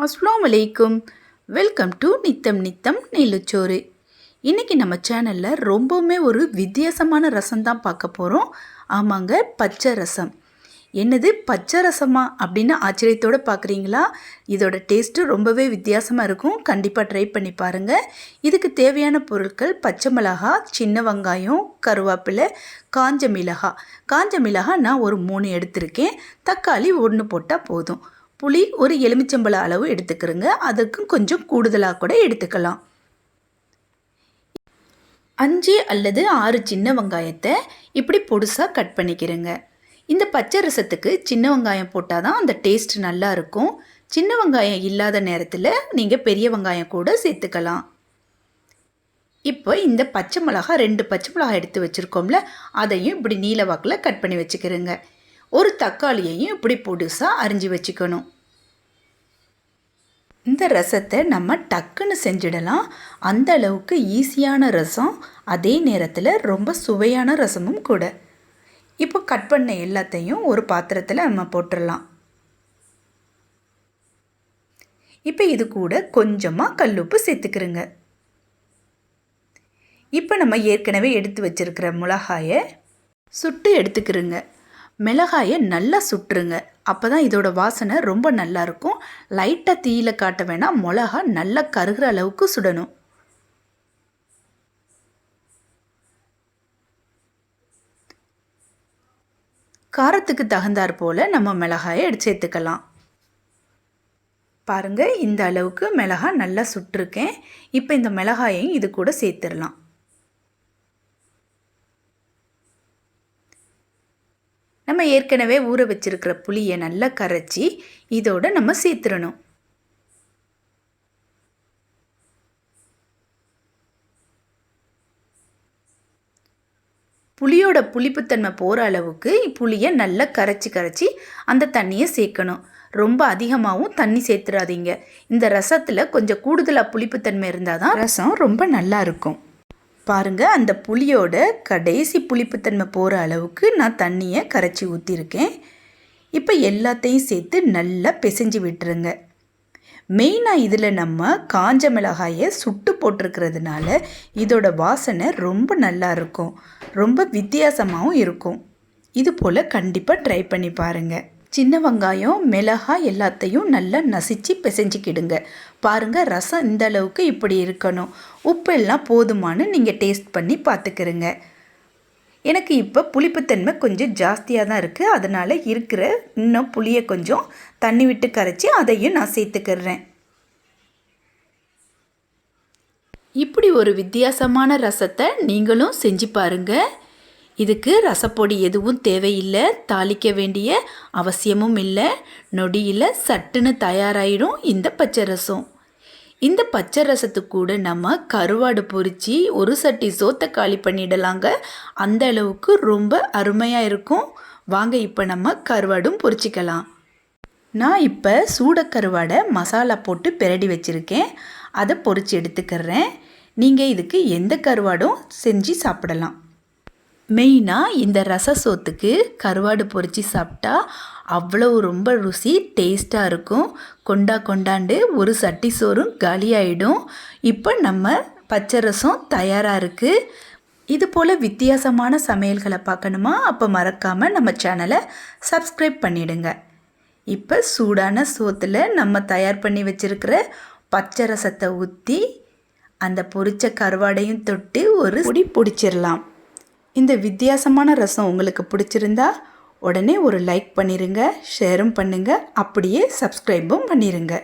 அஸ்ஸலாமு அலைக்கும். Welcome to நித்தம் நித்தம் நெல்லு சோறு. இன்றைக்கி நம்ம சேனலில் ரொம்பவுமே ஒரு வித்தியாசமான ரசம் தான் பார்க்க போகிறோம். ஆமாங்க, பச்சை ரசம். என்னது பச்சை ரசமா அப்படின்னு ஆச்சரியத்தோடு பார்க்குறீங்களா? இதோட டேஸ்ட்டு ரொம்பவே வித்தியாசமாக இருக்கும். கண்டிப்பாக ட்ரை பண்ணி பாருங்கள். இதுக்கு தேவையான பொருட்கள்: பச்சை மிளகாய், சின்ன வெங்காயம், கருவேப்பிலை, காஞ்ச மிளகாய் நான் ஒரு 3 எடுத்திருக்கேன். தக்காளி 1 போட்டால் போதும். புளி ஒரு எலுமிச்சம்பழ அளவு எடுத்துக்கிறோங்க. அதுக்கும் கொஞ்சம் கூடுதலாக கூட எடுத்துக்கலாம். 5 அல்லது 6 சின்ன வெங்காயத்தை இப்படி பொடுசாக கட் பண்ணிக்கிறேங்க. இந்த பச்சை ரசத்துக்கு சின்ன வெங்காயம் போட்டால் தான் அந்த டேஸ்ட் நல்லா இருக்கும். சின்ன வெங்காயம் இல்லாத நேரத்தில் நீங்கள் பெரிய வெங்காயம் கூட சேர்த்துக்கலாம். இப்போ இந்த பச்சை மிளகாய் 2 பச்சை மிளகாய் எடுத்து வச்சுருக்கோம்ல, அதையும் இப்படி நீல வாக்கில் கட் பண்ணி வச்சுக்கிறேங்க. ஒரு தக்காளியையும் இப்படி பொடுசாக அரிஞ்சு வச்சுக்கணும். இந்த ரசத்தை நம்ம டக்குன்னு செஞ்சிடலாம். அந்த அளவுக்கு ஈஸியான ரசம், அதே நேரத்தில் ரொம்ப சுவையான ரசமும் கூட. இப்போ கட் பண்ண எல்லாத்தையும் ஒரு பாத்திரத்தில் நம்ம போட்டுடலாம். இப்போ இது கூட கொஞ்சமாக கல்லுப்பு சேர்த்துக்கிறோங்க. இப்போ நம்ம ஏற்கனவே எடுத்து வச்சுருக்கிற மிளகாயை சுட்டு எடுத்துக்கிறோங்க. மிளகாயை நல்லா சுட்டுருங்க. அப்போ தான் இதோட வாசனை ரொம்ப நல்லாயிருக்கும். லைட்டாக தீயில காட்ட வேணாம், மிளகா நல்லா கருகிற அளவுக்கு சுடணும். காரத்துக்கு தகுந்தாற் போல் நம்ம மிளகாயை எடுத்து சேர்த்துக்கலாம். பாருங்கள், இந்த அளவுக்கு மிளகாய் நல்லா சுட்டிருக்கேன். இப்போ இந்த மிளகாயையும் இது கூட சேர்த்துடலாம். நம்ம ஏற்கனவே ஊற வச்சிருக்கிற புளியை நல்லா கரைச்சி இதோட நம்ம சேர்த்துடணும். புளியோட புளிப்புத்தன்மை போகிற அளவுக்கு புளியை நல்லா கரைச்சி அந்த தண்ணியை சேர்க்கணும். ரொம்ப அதிகமாகவும் தண்ணி சேர்த்துடாதீங்க. இந்த ரசத்தில் கொஞ்சம் கூடுதலாக புளிப்புத்தன்மை இருந்தால் தான் ரசம் ரொம்ப நல்லா இருக்கும். பாருங்கள், அந்த புளியோட கடைசி புளிப்புத்தன்மை போகிற அளவுக்கு நான் தண்ணியை கரைச்சி ஊற்றிருக்கேன். இப்போ எல்லாத்தையும் சேர்த்து நல்லா பிசைஞ்சு விட்டுருங்க. மெயினாக இதில் நம்ம காஞ்ச மிளகாயை சுட்டு போட்டிருக்கிறதுனால இதோட வாசனை ரொம்ப நல்லா இருக்கும். ரொம்ப வித்தியாசமாகவும் இருக்கும். இது போல் கண்டிப்பாக ட்ரை பண்ணி பாருங்கள். சின்ன வெங்காயம், மிளகாய் எல்லாத்தையும் நல்லா நசிச்சு பிசைஞ்சிக்கிடுங்க. பாருங்கள், ரசம் இந்த அளவுக்கு இப்படி இருக்கணும். உப்பு எல்லாம் போதுமானு நீங்கள் டேஸ்ட் பண்ணி பார்த்துக்கிறங்க. எனக்கு இப்போ புளிப்புத்தன்மை கொஞ்சம் ஜாஸ்தியாக தான் இருக்குது. அதனால் இருக்கிற இன்னும் புளியை கொஞ்சம் தண்ணி விட்டு கரைச்சி அதையும் நான் சேர்த்துக்கிறேன். இப்படி ஒரு வித்தியாசமான ரசத்தை நீங்களும் செஞ்சு பாருங்கள். இதுக்கு ரசப்பொடி எதுவும் தேவையில்லை, தாளிக்க வேண்டிய அவசியமும் இல்லை. நொடியில் சட்டுன்னு தயாராகிடும் இந்த பச்சை ரசம். இந்த பச்சை ரசத்துக்கு கூட நம்ம கருவாடு பொரித்து ஒரு சட்டி சோத்தை காலி பண்ணிடலாங்க. அந்த அளவுக்கு ரொம்ப அருமையாக இருக்கும். வாங்க இப்போ நம்ம கருவாடும் பொரிச்சிக்கலாம். நான் இப்போ சூடக்கருவாடை மசாலா போட்டு பிரட்டி வச்சுருக்கேன். அதை பொரித்து எடுத்துக்கிறேன். நீங்கள் இதுக்கு எந்த கருவாடும் செஞ்சு சாப்பிடலாம். மெயினாக இந்த ரச சோத்துக்கு கருவாடு பொரித்து சாப்பிட்டா அவ்வளோ ரொம்ப ருசி டேஸ்ட்டாக இருக்கும். கொண்டாண்டு ஒரு சட்டி சோறும் காலியாகிடும். இப்போ நம்ம பச்சை ரசம் தயாராக இருக்குது. இது போல் வித்தியாசமான சமையல்களை பார்க்கணுமா? அப்போ மறக்காமல் நம்ம சேனலை சப்ஸ்கிரைப் பண்ணிவிடுங்க. இப்போ சூடான சோத்தில் நம்ம தயார் பண்ணி வச்சுருக்கிற பச்சை ரசத்தை ஊற்றி அந்த பொரிச்ச கருவாடையும் தொட்டு ஒரு பொடி பிடிச்சிடலாம். இந்த வித்தியாசமான ரசம் உங்களுக்கு பிடிச்சிருந்தா உடனே ஒரு லைக் பண்ணிடுங்க, ஷேரும் பண்ணுங்கள், அப்படியே சப்ஸ்கிரைபும் பண்ணிடுங்க.